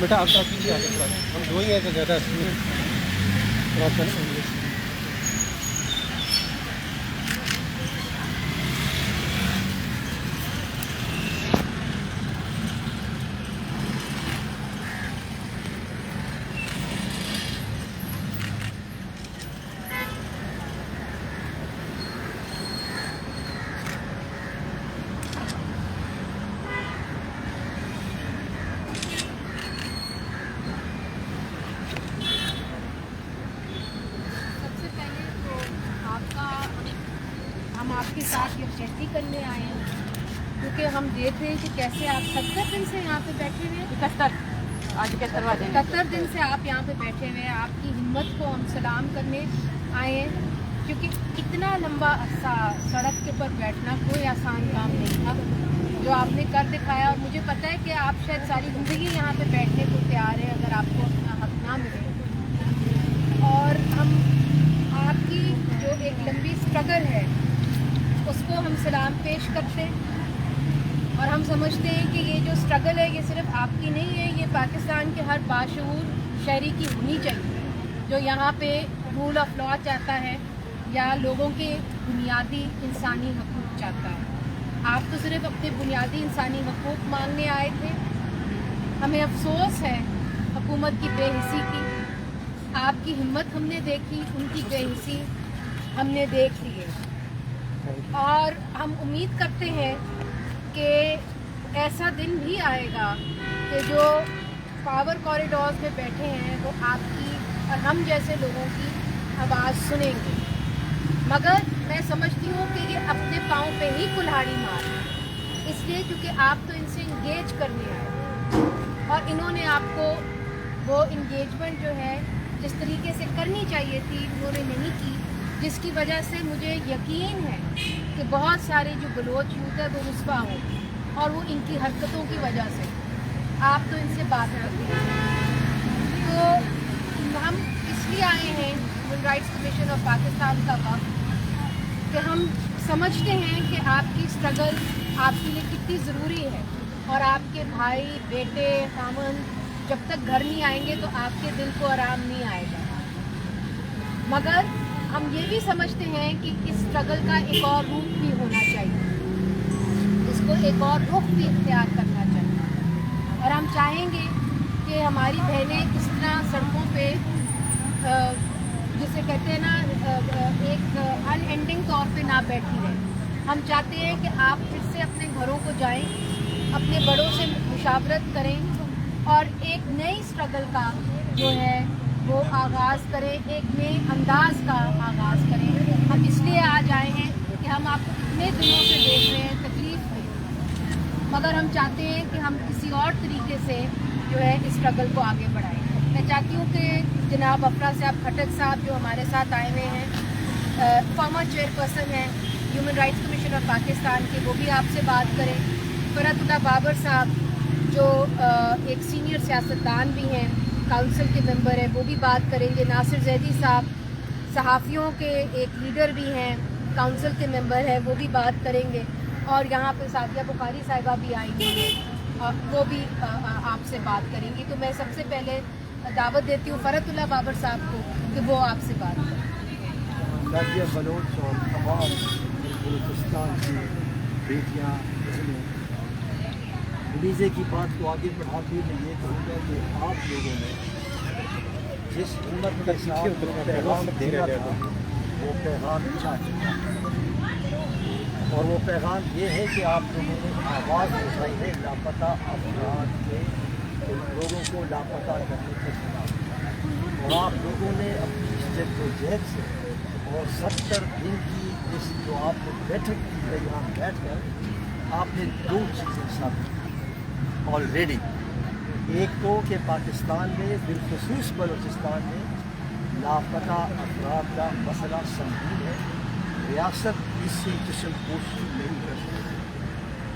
بیٹا آپ کیجیے آگے تھوڑا، ہم دو ہی ہیں تو زیادہ ہم آپ کے ساتھ یکجہتی کرنے آئے ہیں، کیونکہ ہم دیکھ رہے ہیں کہ کیسے آپ 70 دن سے یہاں پہ بیٹھے ہوئے ہیں، 71 دن سے آپ یہاں پہ بیٹھے ہوئے ہیں. آپ کی ہمت کو ہم سلام کرنے آئے ہیں، کیونکہ اتنا لمبا عرصہ سڑک کے اوپر بیٹھنا کوئی آسان کام نہیں تھا جو آپ نے کر دکھایا. اور مجھے پتہ ہے کہ آپ شاید ساری زندگی یہاں پہ بیٹھنے کو تیار ہیں اگر آپ کو اپنا حق نہ ملے. اور ہم آپ کی جو ایک لمبی اسٹرگل ہے اس کو ہم سلام پیش کرتے ہیں، اور ہم سمجھتے ہیں کہ یہ جو اسٹرگل ہے یہ صرف آپ کی نہیں ہے، یہ پاکستان کے ہر باشعور شہری کی ہونی چاہیے جو یہاں پہ رول آف لا چاہتا ہے یا لوگوں کے بنیادی انسانی حقوق چاہتا ہے. آپ تو صرف اپنے بنیادی انسانی حقوق مانگنے آئے تھے. ہمیں افسوس ہے حکومت کی بے حسی کی. آپ کی ہمت ہم نے دیکھی، ان کی بے حسی ہم نے دیکھ لی ہے. اور ہم امید کرتے ہیں کہ ایسا دن بھی آئے گا کہ جو پاور کوریڈورز میں بیٹھے ہیں وہ آپ کی اور ہم جیسے لوگوں کی آواز سنیں گے. مگر میں سمجھتی ہوں کہ یہ اپنے پاؤں پہ ہی کلہاڑی مار رہے ہیں، اس لیے کیونکہ آپ تو ان سے انگیج کرنے آئے اور انہوں نے آپ کو وہ انگیجمنٹ جو ہے جس طریقے سے کرنی چاہیے تھی انہوں نے نہیں کی، جس کی وجہ سے مجھے یقین ہے کہ بہت سارے جو بلوچ یوتھ ہے وہ رسوا ہو، اور وہ ان کی حرکتوں کی وجہ سے. آپ تو ان سے بات کرتے ہیں. تو ہم اس لیے آئے ہیں human rights commission of Pakistan کا وقت کہ ہم سمجھتے ہیں کہ آپ کی اسٹرگل آپ کے لیے کتنی ضروری ہے، اور آپ کے بھائی بیٹے خامن جب تک گھر نہیں آئیں گے تو آپ کے دل کو آرام نہیں آئے گا. مگر ہم یہ بھی سمجھتے ہیں کہ اس اسٹرگل کا ایک اور روپ بھی ہونا چاہیے، اس کو ایک اور رخ بھی اختیار کرنا چاہیے. اور ہم چاہیں گے کہ ہماری بہنیں اس طرح سڑکوں پہ جسے کہتے ہیں نا ایک ان اینڈنگ طور پہ نہ بیٹھی رہیں. ہم چاہتے ہیں کہ آپ پھر سے اپنے گھروں کو جائیں، اپنے بڑوں سے مشاورت کریں اور ایک نئی اسٹرگل کا جو ہے وہ آغاز کریں، ایک نئے انداز کا آغاز کریں. ہم اس لیے آج آئے ہیں کہ ہم آپ کو اتنے دنوں سے دیکھ رہے ہیں تکلیف میں، مگر ہم چاہتے ہیں کہ ہم کسی اور طریقے سے جو ہے اس اسٹرگل کو آگے بڑھائیں. میں چاہتی ہوں کہ جناب افرا صاحب کھٹک صاحب جو ہمارے ساتھ آئے ہوئے ہیں، فارمر چیئرپرسن ہیں human rights commission of Pakistan کے، وہ بھی آپ سے بات کریں. فرحت اللہ بابر صاحب جو ایک سینئر سیاستدان بھی ہیں، کونسل کے ممبر ہیں، وہ بھی بات کریں گے. ناصر زیدی صاحب صحافیوں کے ایک لیڈر بھی ہیں، کونسل کے ممبر ہیں، وہ بھی بات کریں گے. اور یہاں پہ سعدیہ بخاری صاحبہ بھی آئی ہیں اور وہ بھی آپ سے بات کریں گی. تو میں سب سے پہلے دعوت دیتی ہوں فرحت اللہ بابر صاحب کو کہ وہ آپ سے بات کریں. نادیہ بلوچ اور تمام بلوچستان کی بیٹیاں بہنیں، ویزے کی بات کو آگے بڑھاتے میں یہ کہوں گا کہ آپ لوگوں نے جس ہمت کے ساتھ پیغام دیا تھا وہ پیغام اچھا چکا، اور وہ پیغام یہ ہے کہ آپ لوگوں نے آواز اٹھائی ہے لاپتہ افراد کے، لوگوں کو لاپتہ کرنے کے خلاف، اور آپ لوگوں نے اپنی جد و جہد سے اور 70 دن کی اس جو آپ نے بیٹھک کی ہے یہاں بیٹھ کر آپ نے دو چیزیں ثابت کی آلریڈی. ایک تو کہ پاکستان میں بالخصوص بلوچستان میں لاپتہ افراد کا مسئلہ سنگین ہے، ریاست اس سے چشم پوشی نہیں کر سکتی.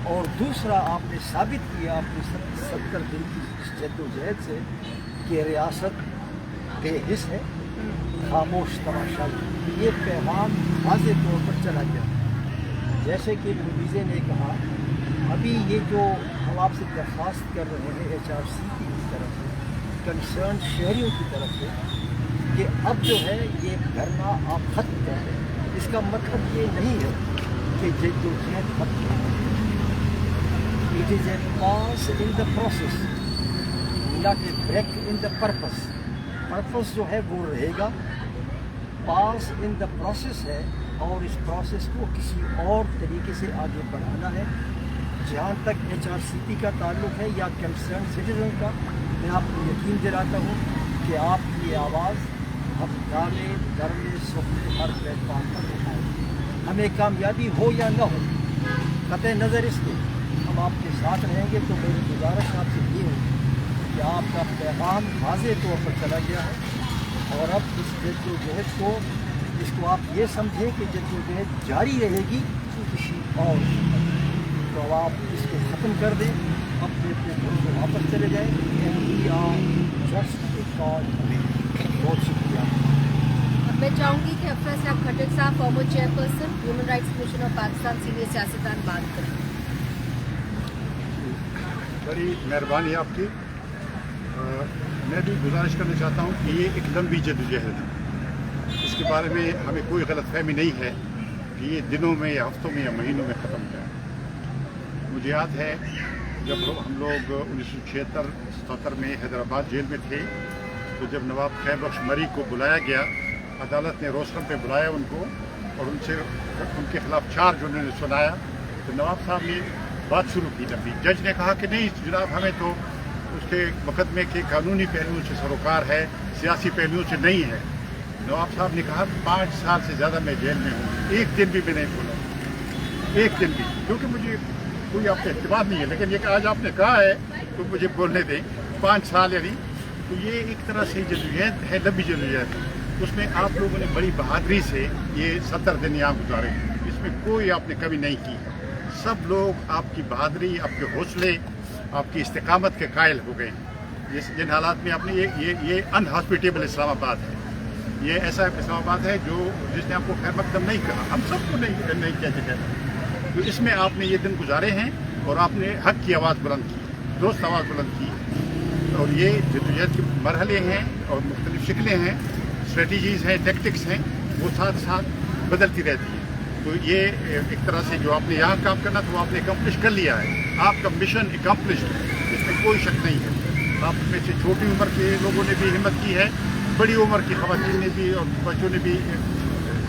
اور دوسرا آپ نے ثابت کیا اپنی 70 دن کی جد و جہد سے کہ ریاست بے حس ہے، خاموش تماشائی. یہ پیغام واضح طور پر چلا گیا. جیسے کہ پرویزے نے کہا، ابھی یہ جو ہم آپ سے درخواست کر رہے ہیں HRC کی طرف سے کنسرن شہریوں کی طرف سے کہ اب جو ہے یہ دھرنا آپ ختم کر دیں. اس کا مطلب یہ نہیں ہے کہ جدوجہد ختم ہو. It is a pass in the process not a break in the purpose. Purpose جو ہے وہ رہے گا, پاس ان دا پروسیس ہے, اور اس پروسیس کو کسی اور طریقے سے آگے بڑھانا ہے. جہاں تک HRCP کا تعلق ہے یا کنسرن سٹیزن کا, میں آپ کو یقین دلاتا ہوں کہ آپ کی آواز ہم گانے گرمے سکھنے ہر پلیٹ فارم پر اٹھائیں. ہمیں کامیابی ہو یا نہ ہو, قطع نظر اس کے ہم آپ کے ساتھ رہیں گے. تو میری گزارش آپ سے یہ ہے کہ آپ کا پیغام واضح طور پر چلا گیا ہے, اور اب اس جدوجہد کو آپ یہ سمجھیں کہ جدوجہد جاری رہے گی کسی اور. تو آپ اس کو ختم کر دیں, اپنے گھروں کو واپس چلے جائیں. بہت شکریہ. اب میں چاہوں گی کہ افرا صاحب کھٹک صاحب former chairperson human rights commission of Pakistan senior سیاستدان بات کریں. بڑی مہربانی آپ کی. میں بھی گزارش کرنا چاہتا ہوں کہ یہ ایک لمبی جدوجہد ہے. اس کے بارے میں ہمیں کوئی غلط فہمی نہیں ہے کہ یہ دنوں میں یا ہفتوں میں یا مہینوں میں ختم ہو جائے. مجھے یاد ہے جب ہم لوگ 1976-77 میں حیدرآباد جیل میں تھے, تو جب نواب خیر بخش مری کو بلایا گیا, عدالت نے روسٹم پہ بلایا ان کو, اور ان کے خلاف چارج انہوں نے سنایا, تو نواب صاحب نے بات شروع کی لمبی. جج نے کہا کہ نہیں جناب, ہمیں تو اس کے مقدمے کے قانونی پہلوؤں سے سروکار ہے, سیاسی پہلوؤں سے نہیں ہے. نواب صاحب نے کہا 5 سال سے زیادہ میں جیل میں ہوں, ایک دن بھی میں نہیں بولا, ایک دن بھی, کیونکہ مجھے کوئی آپ کا اعتماد نہیں ہے. لیکن یہ کہ آج آپ نے کہا ہے تو مجھے بولنے دیں. 5 سال یعنی تو یہ ایک طرح سے جدوجہد ہے, لمبی جدوجہد ہے. اس میں آپ لوگوں نے بڑی بہادری سے یہ 70 دن یہاں گزارے, اس میں کوئی آپ نے کمی نہیں کی. سب لوگ آپ کی بہادری, آپ کے حوصلے, آپ کی استقامت کے قائل ہو گئے. جن حالات میں آپ نے یہ ان ہاسپٹیبل اسلام آباد ہے, یہ ایسا اسلام آباد ہے جس نے آپ کو خیر مقدم نہیں کہا, ہم سب کو نہیں کہتے تھے. تو اس میں آپ نے یہ دن گزارے ہیں, اور آپ نے حق کی آواز بلند کی, درست آواز بلند کی. اور یہ جدوجہد کے مرحلے ہیں اور مختلف شکلیں ہیں, اسٹریٹجیز ہیں, ٹیکٹکس ہیں, وہ ساتھ ساتھ بدلتی رہتی ہیں. تو یہ ایک طرح سے جو آپ نے یہاں کام کرنا تھا وہ آپ نے اکمپلش کر لیا ہے. آپ کا مشن اکمپلشڈ ہے, اس میں کوئی شک نہیں ہے. آپ میں سے چھوٹی عمر کے لوگوں نے بھی ہمت کی ہے, بڑی عمر کی خواتین نے بھی اور بچوں نے بھی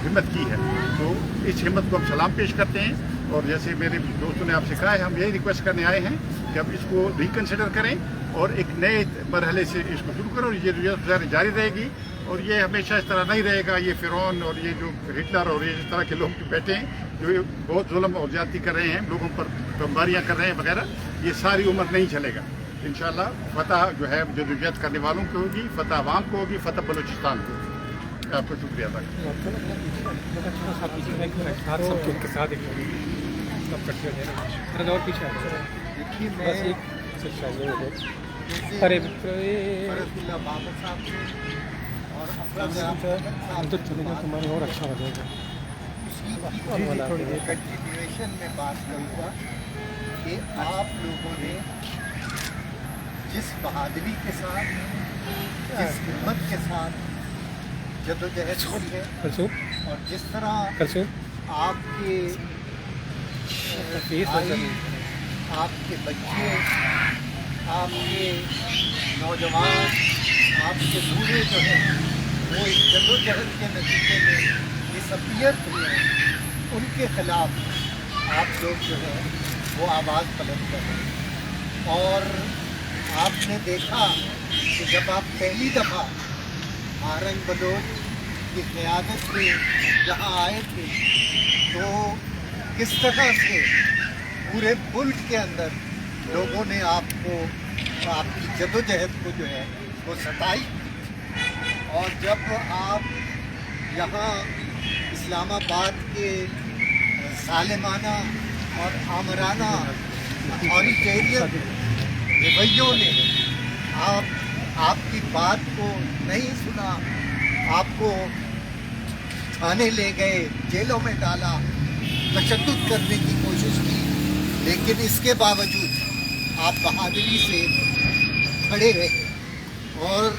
ہمت کی ہے. تو اس ہمت کو ہم سلام پیش کرتے ہیں. اور جیسے میرے دوستوں نے آپ سے کہا ہے, ہم یہی ریکویسٹ کرنے آئے ہیں کہ اب اس کو ریکنسیڈر کریں اور ایک نئے مرحلے سے اس کو شروع کرو. یہ جاری رہے گی, اور یہ ہمیشہ اس طرح نہیں رہے گا. یہ فرعون اور یہ جو ہٹلر اور یہ اس طرح کے لوگ بیٹھے ہیں جو بہت ظلم اور زیادتی کر رہے ہیں, لوگوں پر بمباریاں کر رہے ہیں وغیرہ, یہ ساری عمر نہیں چلے گا. انشاءاللہ فتح جو ہے جدوجہد کرنے والوں کو ہوگی, فتح عوام کو ہوگی, فتح بلوچستان کو. آپ کو شکریہ ادا تمہارے اور اچھا ہو جائے گا. کنٹینیویشن میں بات کروں گا کہ آپ لوگوں نے جس بہادری کے ساتھ, جس ہمت کے ساتھ جدوجہد کی ہے, اور جس طرح آپ کے بھائی, آپ کے بچے, آپ کے نوجوان, آپ کے بوڑھے جو ہیں وہ اس جدوجہد کے نتیجے میں ڈسپیئر ہوئے ہیں, ان کے خلاف آپ لوگ جو ہے وہ آواز بلند کر رہے ہیں. اور آپ نے دیکھا کہ جب آپ پہلی دفعہ ہارنگ بلوچ کی قیادت میں جہاں آئے تھے تو کس طرح سے پورے ملک کے اندر لوگوں نے آپ کو, آپ کی جدوجہد کو جو ہے وہ ستائی. اور جب آپ یہاں اسلام آباد کے ظالمانہ اور آمرانہ اتھارٹیرین رویوں نے آپ کی بات کو نہیں سنا, آپ کو تھانے لے گئے, جیلوں میں ڈالا, تشدد کرنے کی کوشش کی, لیکن اس کے باوجود آپ بہادری سے کھڑے رہے. اور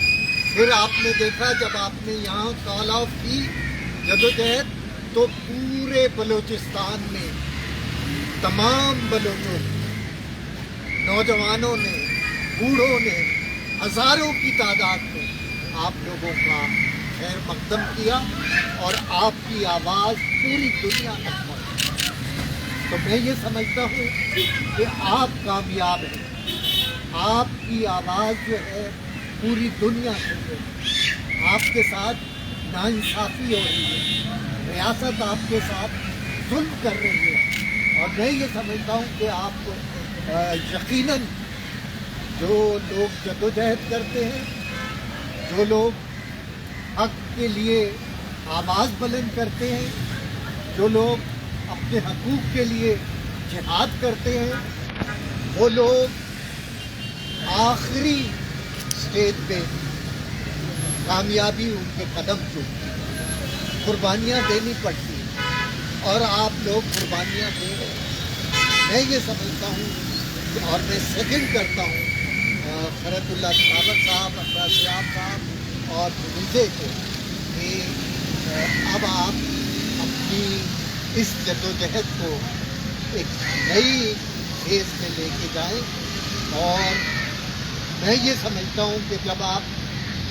پھر آپ نے دیکھا جب آپ نے یہاں کال آف کی جدوجہد تو پورے بلوچستان میں تمام بلوچوں نے، نوجوانوں نے، بوڑھوں نے، ہزاروں کی تعداد میں آپ لوگوں کا خیر مقدم کیا اور آپ کی آواز پوری دنیا تک پہنچی۔ تو میں یہ سمجھتا ہوں کہ آپ کامیاب ہیں، آپ کی آواز جو ہے پوری دنیا سے آپ کے ساتھ ناانصافی ہو رہی ہے، ریاست آپ کے ساتھ ظلم کر رہی ہے، اور میں یہ سمجھتا ہوں کہ آپ یقیناً جو لوگ جدوجہد کرتے ہیں، جو لوگ حق کے لیے آواز بلند کرتے ہیں، جو لوگ اپنے حقوق کے لیے جہاد کرتے ہیں، وہ لوگ آخری اسٹیج پہ کامیابی ان کے قدم چومتی ہے، قربانیاں دینی پڑتی ہیں اور آپ لوگ قربانیاں دے رہے ہیں۔ میں یہ سمجھتا ہوں اور میں سیکنڈ کرتا ہوں خیرت اللہ ثابت صاحب، افراد صاحب صاحب اور منیزے کو کہ اب آپ اپنی اس جدوجہد کو ایک نئی فیز میں لے کے جائیں، اور میں یہ سمجھتا ہوں کہ جب آپ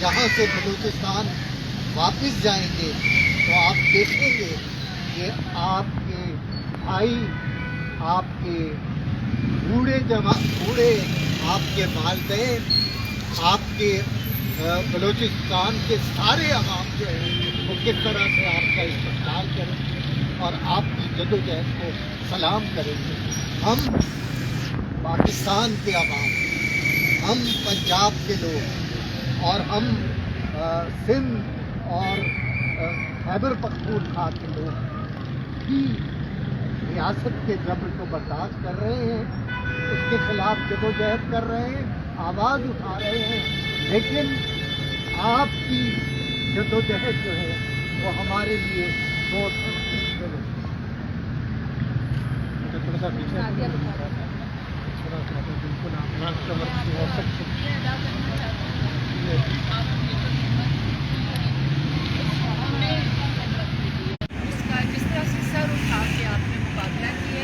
یہاں سے بلوچستان واپس جائیں گے تو آپ دیکھیں گے کہ آپ کے بھائی، آپ کے بوڑھے آپ کے والدین، آپ کے بلوچستان کے سارے عوام جو ہیں وہ کس طرح سے آپ کا استقبال کریں گے اور آپ کی جدوجہد کو سلام کریں گے۔ ہم پاکستان کے عوام، ہم پنجاب کے لوگ اور ہم سندھ اور خیبر پختونخوا کے لوگ بھی ریاست کے جبر کو برداشت کر رہے ہیں، اس کے خلاف جدوجہد کر رہے ہیں، آواز اٹھا رہے ہیں، لیکن آپ کی جدوجہد جو ہے وہ ہمارے لیے بہت مشکل ہے۔ تھوڑا سا پیچھے بالکل آپ ہو سکتے جس طرح سے سر اٹھا کے آپ نے مقابلہ کیے،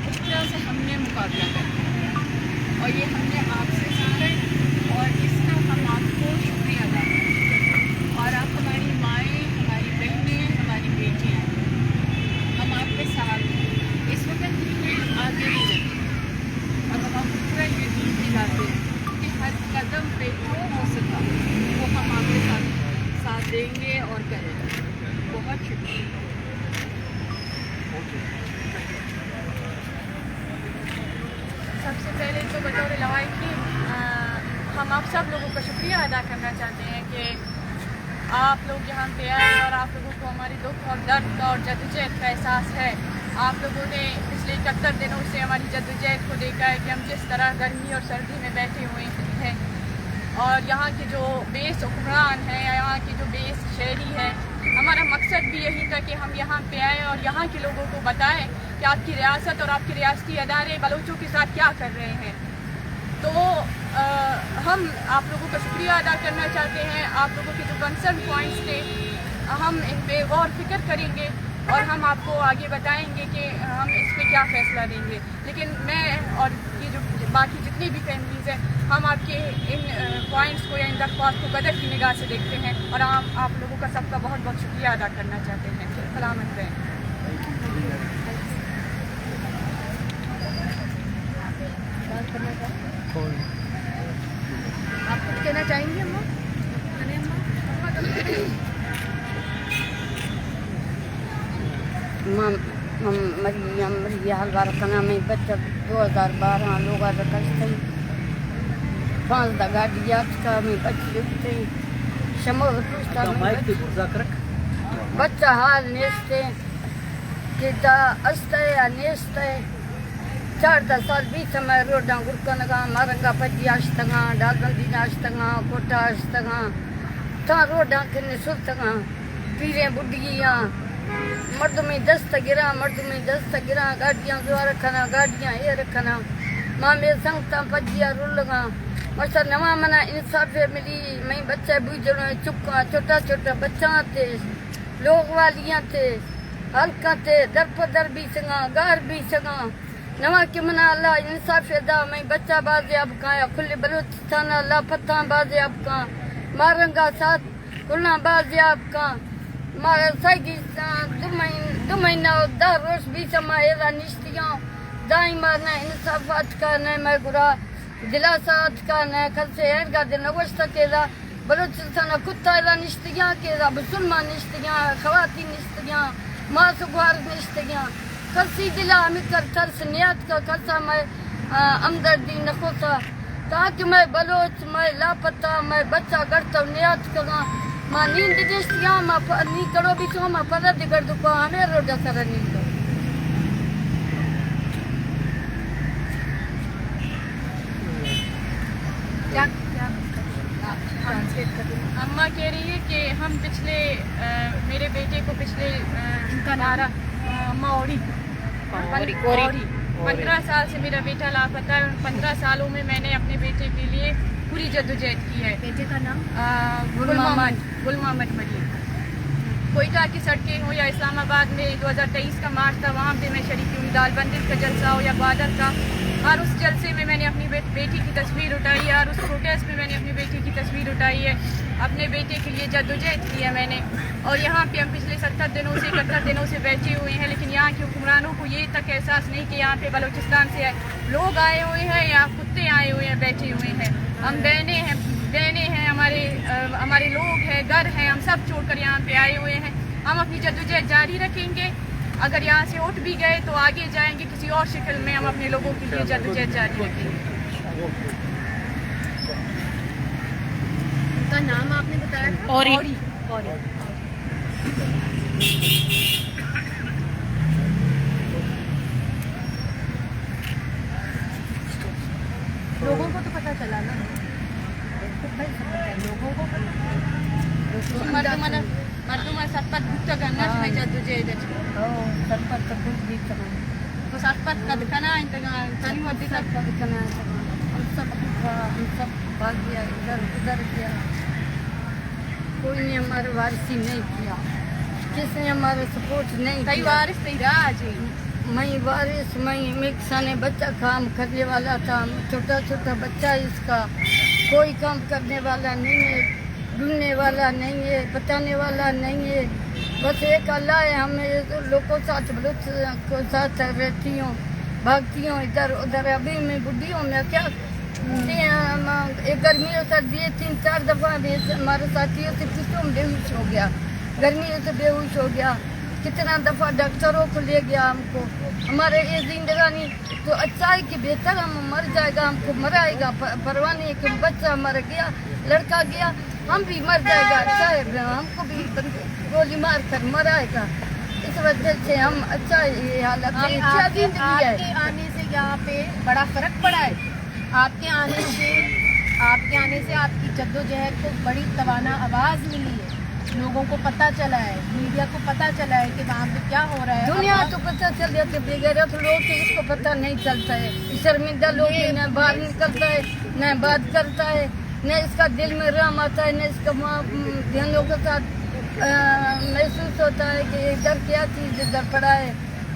اس طرح سے ہم نے مقابلہ کرنا ہے، اور یہ ہم نے آپ سے سیکھا ہے، اور اس کا ہم آپ کو شکریہ ادا کرتے ہیں، اور آپ ہماری مائیں، ہماری بہنیں، ہماری بیٹیاں ہیں، ہم آپ کے ساتھ اس وقت آگے نہیں رہتے، اور ہم آپ کو پورا یقین دلاتے ہیں کہ ہر قدم پہ جو ہو سکا وہ ہم آپ کے ساتھ دیں گے اور کریں گے۔ بہت شکریہ۔ سب سے پہلے تو بطور لوائقی ہم آپ سب لوگوں کا شکریہ ادا کرنا چاہتے ہیں کہ آپ لوگ یہاں پہ آئے اور آپ لوگوں کو ہماری دکھ اور درد کا اور جدوجہد کا احساس ہے۔ آپ لوگوں نے پچھلے 71 دنوں سے ہماری جدوجہد کو دیکھا ہے کہ ہم جس طرح گرمی اور سردی میں بیٹھے ہوئے ہیں، اور یہاں کے جو بیس حکمران ہیں، یہاں کے جو بیس شہری ہیں، ہمارا مقصد بھی یہی تھا کہ ہم یہاں پہ آئیں اور یہاں کے لوگوں کو بتائیں کہ آپ کی ریاست اور آپ کے ریاستی ادارے بلوچوں کے ساتھ کیا کر رہے ہیں۔ تو ہم آپ لوگوں کا شکریہ ادا کرنا چاہتے ہیں۔ آپ لوگوں کے جو کنسرن پوائنٹس تھے ہم ان پہ غور فکر کریں گے اور ہم آپ کو آگے بتائیں گے کہ ہم اس پہ کیا فیصلہ لیں گے۔ لیکن میں اور یہ جو باقی جتنی بھی فیملیز ہیں، ہم آپ کے ان پوائنٹس کو یا ان درخواست کو قدر کی نگاہ سے دیکھتے ہیں، اور ہم آپ لوگوں کا سب کا بہت بہت شکریہ ادا کرنا چاہتے ہیں۔ سلامت رہیں۔ آپ کچھ کہنا چاہیں گے اماں؟ مریم بارکنا میں بچہ 2012 لوگ رکھتے 15 گاڑیات کا میں بچے شمال پوچھتا بچہ حال نیستے کہ دا استے یا نیستے 4 سال بیچ میں روڈاں گرکنگا مارنگا پجی آشتگا ڈاگندین آشتگا کوٹا آشتگا تا روڈاں کنے سلتگا پیریں بڑھیاں مرد میں دست گرا گاڑیاں جو رکھنا گاڑیاں یہ رکھنا ماں میں سنگتا پجیا رلگا ماشا نواں منا انصاف ملی میں بچے بوجھڑے چکا چھوٹا چھوٹا بچہ تھے لوگ والیاں تھے ہلکا تھے در پدر بھی سگا گار بھی سگا نواں کہ منا اللہ انصاف دا میں بچہ بازیاب کا کھلے بلوچستان لاپتہ بازیاب کا مارنگا ساتھ کھلنا بازیاب کا سائگی دو مہینہ دا روز بھی سما ایرا نشتیاں دائیں مارنا انصافات کا نہ میں گرا دلاسات کا نہ خلصے ہیں کا دل نوشتا کے دا بلوچستان کتا ایرا نشتیاں کے دا مسلمان نشتیاں خواتین نشتیاں ماں سگوار نشتیاں خلصی دلا ہمیں کر ترس نیات کا خلصہ میں امدردی نخوصا تاکہ میں بلوچ میں لاپتہ میں بچہ گڑتا نیات کرا ماں نیند نشتیاں ماں نی کرو بھی تو ماں پرد گرد کو ہمیں روڈا سر نیند اماں کہہ رہی ہے کہ ہم پچھلے میرے بیٹے کو پچھلے ان کا نعرہ موری 15 سال سے میرا بیٹا لاپتہ ہے. 15 سالوں میں میں نے اپنے بیٹے کے لیے پوری جدوجہد کی ہے. بیٹے کا نام گل محمد ملک. کوئٹہ کی سڑکیں ہوں یا اسلام آباد میں 2023 کا مارچ تھا وہاں پہ میں شریک ہوں. دال بندی کا جلسہ ہو یا بادر کا ہر اس جلسے میں میں نے اپنی بیٹی کی تصویر اٹھائی ہے. ہر اس پروٹیسٹ میں میں نے اپنی بیٹی کی تصویر اٹھائی ہے. اپنے بیٹے کے لیے جدوجہد کی ہے میں نے. اور یہاں پہ ہم پچھلے 71 دنوں سے بیٹھے ہوئے ہیں لیکن یہاں کے حکمرانوں کو یہ تک احساس نہیں کہ یہاں پہ بلوچستان سے لوگ آئے ہوئے ہیں یا کتے آئے ہوئے ہیں بیٹھے ہوئے ہیں. ہم بہنیں ہیں ہمارے لوگ ہیں گھر ہیں ہم سب چھوڑ کر یہاں پہ آئے ہوئے ہیں. ہم اپنی جدوجہد جاری رکھیں گے. اگر یہاں سے اٹھ بھی گئے تو آگے جائیں گے کسی اور شکل میں ہم اپنے لوگوں کے لیے جدوجہد جاری رکھیں گے. ان کا نام آپ نے بتایا تھا اوری. لوگوں کو تو پتہ چلا نا لوگوں کو مردم سرپت گفت گنش میں جدوجہد سرپت کچھ بھی کرنا تو سرپت قد کنا انتظار تانی ودی سب کرنا ہم سب بھاگ گیا ادھر گیا. کوئی نے ہمارے وارثی نہیں کیا. کس نے ہمارا سپورٹ نہیں کئی کیا. وارث نہیں رہا جی. میں وارث میں مکسانے بچہ کام کرنے والا تھا. چھوٹا چھوٹا بچہ اس کا کوئی کام کرنے والا نہیں ہے ڈھونڈنے والا نہیں ہے بتانے والا نہیں ہے. بس ایک اللہ ہے. ہمیں لوگوں ساتھ بلوچ کو ساتھ رہتی ہوں بھاگتی ہوں ادھر ادھر. ابھی میں بڈھی ہوں میں کیا گرمیوں سردی 3-4 دفعہ ہمارے ساتھیوں سے پوچھوں بے ہوش ہو گیا. گرمیوں سے بے ہوش ہو گیا. کتنا دفعہ ڈاکٹروں کو لے گیا ہم کو. ہمارے یہ زندگانی تو اچھا ہے کہ بہتر ہم مر جائے گا ہم کو مرائے گا پرواہ نہیں کہ بچہ مر گیا لڑکا گیا ہم بھی مر جائے گا. اچھا ہے ہم کو بھی گولی مار کر مرائے گا. اس وجہ سے ہم اچھا یہ حالت ہے. اچھا زندگی ہے. آپ کے آنے سے یہاں پہ بڑا فرق پڑا ہے. آپ کے آنے سے آپ کی جدوجہد کو بڑی توانا آواز ملی ہے. لوگوں کو پتہ چلا ہے میڈیا کو پتہ چلا ہے کہ وہاں پہ کیا ہو رہا ہے. دنیا تو پتہ چل جاتے بغیرت لوگ تو اس کو پتہ نہیں چلتا ہے. شرمندہ لوگ نہ باہر نکلتا ہے نہ بات کرتا ہے نہ اس کا دل میں رحم آتا ہے نہ اس کا دھیانوں کے ساتھ محسوس ہوتا ہے کہ ادھر کیا چیز ادھر پڑا ہے.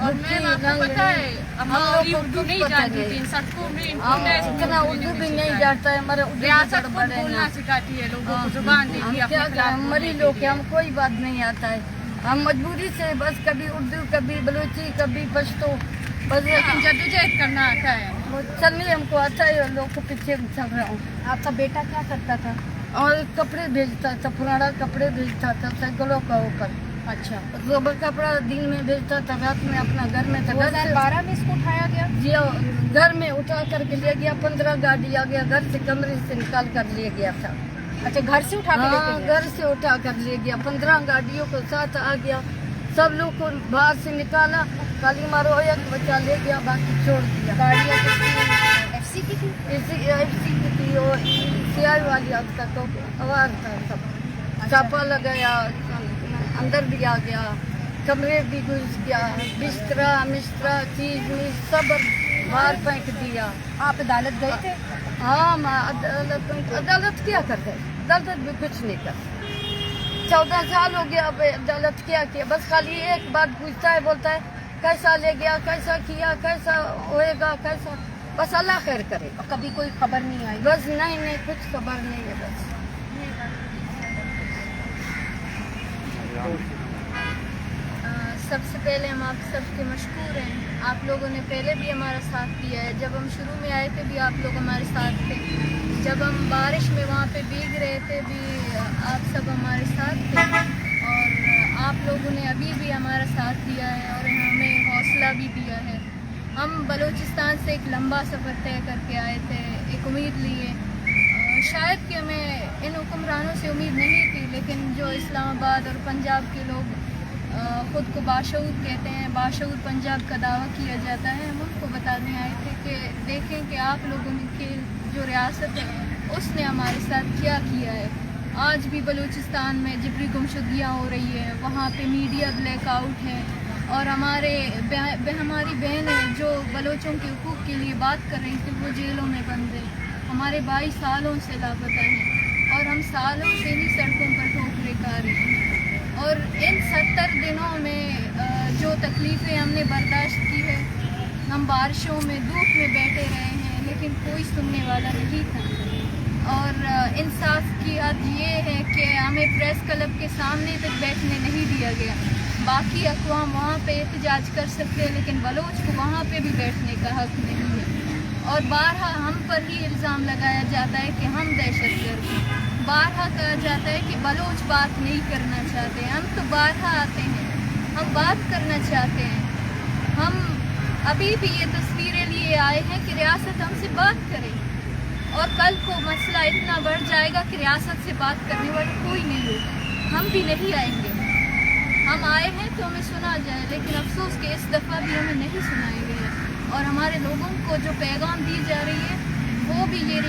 اور میں آپ کو پتہ ہے ہم لوگ اردو نہیں جانتی تھی. سڑکوں میں اتنا اردو بھی نہیں جانتا ہے. ہمارا ریاست کو بولنا سکھاتی ہے لوگوں کو زبان دیتی ہے کیا کریں ہم مری لوگ ہم کوئی بات نہیں آتا ہے. ہم مجبوری سے بس کبھی اردو کبھی بلوچی کبھی پشتو بس لیکن جدوجہد کرنا آتا ہے. چلنے ہم کو آتا ہے. لوگ کو پیچھے چل رہا ہوں. آپ کا بیٹا کیا کرتا تھا؟ اور کپڑے بھیجتا تھا پرانا کپڑے بھیجتا تھا سائیکلوں کا اوپر. اچھا صبح کپڑا دن میں بھیجتا تھا رات میں اپنا گھر میں تھا. 2012 میں اس کو اٹھایا گیا. جی گھر میں اٹھا کر کے لے گیا. 15 گاڑی آ گیا گھر سے کمرے سے نکال کر لے گیا تھا. اچھا گھر سے اٹھا کے لے کے گیا. گھر سے اٹھا کر لے گیا. 15 گاڑیوں کو ساتھ آ گیا. سب لوگ کو باہر سے نکالا. کالی مارو ایک بچہ لے گیا باقی چھوڑ دیا. گاڑیاں ایف سی کی تھی. ایف سی کی تھی اور سی آئی والی اب تک تو آواز تھا. سب چھاپا لگایا اندر بھی آ گیا. کمرے بھی گھس گیا. بسترا مسترا چیز سب باہر پھینک دیا. آپ عدالت گئے تھے؟ ہاں عدالت کیا کرتے ہیں؟ عدالت بھی کچھ نہیں کرتی. 14 سال ہو گیا. اب عدالت کیا بس خالی ایک بات پوچھتا ہے, بولتا ہے کیسا لے گیا, کیسا کیا, کیسا ہوئے گا, کیسا. بس اللہ خیر کرے. کبھی کوئی خبر نہیں آئی؟ بس نہیں کچھ خبر نہیں ہے. بس سب سے پہلے ہم آپ سب کے مشکور ہیں. آپ لوگوں نے پہلے بھی ہمارا ساتھ دیا ہے. جب ہم شروع میں آئے تھے بھی آپ لوگ ہمارے ساتھ تھے. جب ہم بارش میں وہاں پہ بھیگ رہے تھے بھی آپ سب ہمارے ساتھ تھے. اور آپ لوگوں نے ابھی بھی ہمارا ساتھ دیا ہے اور ہمیں حوصلہ بھی دیا ہے. ہم بلوچستان سے ایک لمبا سفر طے کر کے آئے تھے, ایک امید لیے. شاید کہ ہمیں ان حکمرانوں سے امید نہیں تھی, لیکن جو اسلام آباد اور پنجاب کے لوگ خود کو باشعور کہتے ہیں, باشعور پنجاب کا دعویٰ کیا جاتا ہے, ہم ان کو بتانے آئے تھے کہ دیکھیں کہ آپ لوگوں کی جو ریاست ہے اس نے ہمارے ساتھ کیا کیا ہے. آج بھی بلوچستان میں جبری گمشدگیاں ہو رہی ہیں, وہاں پہ میڈیا بلیک آؤٹ ہے, اور ہماری بہنیں جو بلوچوں کے حقوق کے لیے بات کر رہی تھی وہ جیلوں میں بند ہیں. ہمارے بھائی سالوں سے لاپتہ ہیں اور ہم سالوں سے ہی سڑکوں پر ٹھوکریں کھا رہے ہیں. اور ان 70 دنوں میں جو تکلیفیں ہم نے برداشت کی ہے, ہم بارشوں میں دھوپ میں بیٹھے رہے ہیں لیکن کوئی سننے والا نہیں تھا. اور انصاف کی حد یہ ہے کہ ہمیں پریس کلب کے سامنے تک بیٹھنے نہیں دیا گیا. باقی اقوام وہاں پہ احتجاج کر سکتے ہیں لیکن بلوچ کو وہاں پہ بھی بیٹھنے کا حق نہیں ہے. اور بارہا ہم پر ہی الزام لگایا جاتا ہے کہ ہم دہشت گرد ہیں. بارہا کہا جاتا ہے کہ بلوچ بات نہیں کرنا چاہتے. ہم تو بارہا آتے ہیں, ہم بات کرنا چاہتے ہیں. ہم ابھی بھی یہ تصویریں لیے آئے ہیں کہ ریاست ہم سے بات کرے, اور کل کو مسئلہ اتنا بڑھ جائے گا کہ ریاست سے بات کرنے والا کوئی نہیں ہوگا. ہم بھی نہیں آئیں گے. ہم آئے ہیں تو ہمیں سنا جائے, لیکن افسوس کہ اس دفعہ بھی ہمیں نہیں سنائے گئے. اور ہمارے لوگوں کو جو پیغام دی جا رہی ہے وہ بھی یہ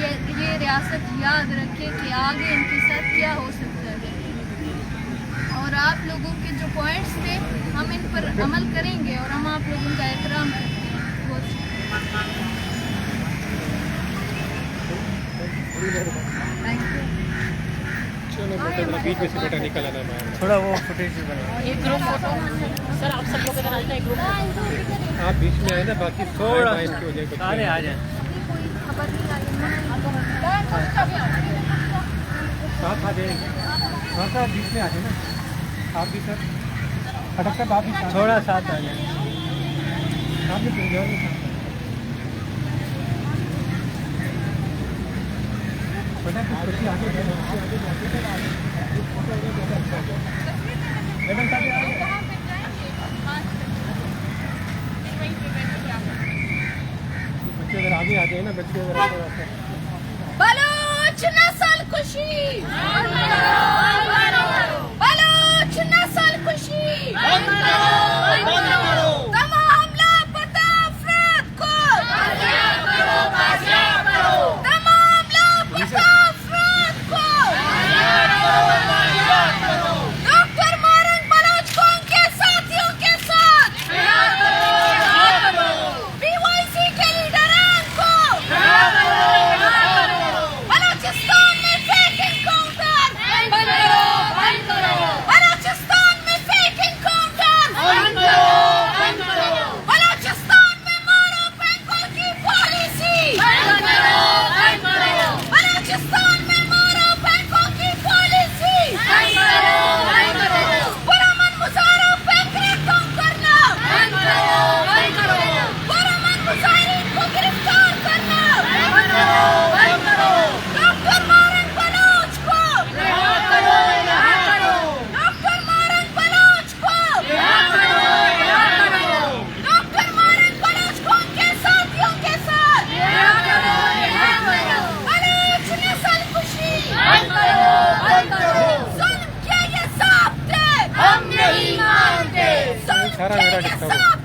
ریاست یاد رکھے کہ آگے ان کے ساتھ کیا ہو سکتا ہے. اور آپ لوگوں کے جو پوائنٹس تھے ہم ان پر عمل کریں گے اور ہم آپ لوگوں کا احترام کرتے ہیں. بہت بیچ میں سے بیٹا نکل آنا ہے, تھوڑا وہ فوٹیج بھی بنا. ایک گروپ فوٹو سر, آپ سب لوگ اگر آئے گروپ آپ بیچ میں آئے نا, باقی تھوڑا سارے آ جائیں. کوئی خبر نہیں آئی. ساتھ آ جائیں گے, ہاں سر بیچ میں آ جائیں نا. آپ بھی سر اٹک صاحب آپ بھی تھوڑا ساتھ آ جائیں. آپ بھی پنجاب میں ساتھ بچے اگر آگے آ جائے نا, بچے اگر بلوچ نسل کشی, بلوچ نسل کشی, تمام لاپتہ افراد کو, تمام لاپتہ افراد کو, ڈاکٹر مارنگ بلوچ کو ان کے ساتھیوں کے ساتھ, BYC کے لیڈران کو, بلوچستان میں فیک انکاؤنٹر, بلوچستان میں فیک انکاؤنٹر, بلوچستان میں مارو پینکو کی پالیسی, بلوچستان میں مارو پینکو کی پالیسی, پرامن مظاہروں پہ گرفتار کرنا, پرامن مظاہرین کو گرفتار کرنا, ڈاکٹر مارنگ بلوچ کو, ڈاکٹر مارنگ بلوچ کو, ڈاکٹر مارنگ بلوچ کو ان کے ساتھیوں کے ساتھ, بلوچ نسل کشی, ظلم کے یہ ضابطے ہم نہیں مانتے, ظلم کے یہ ضابطے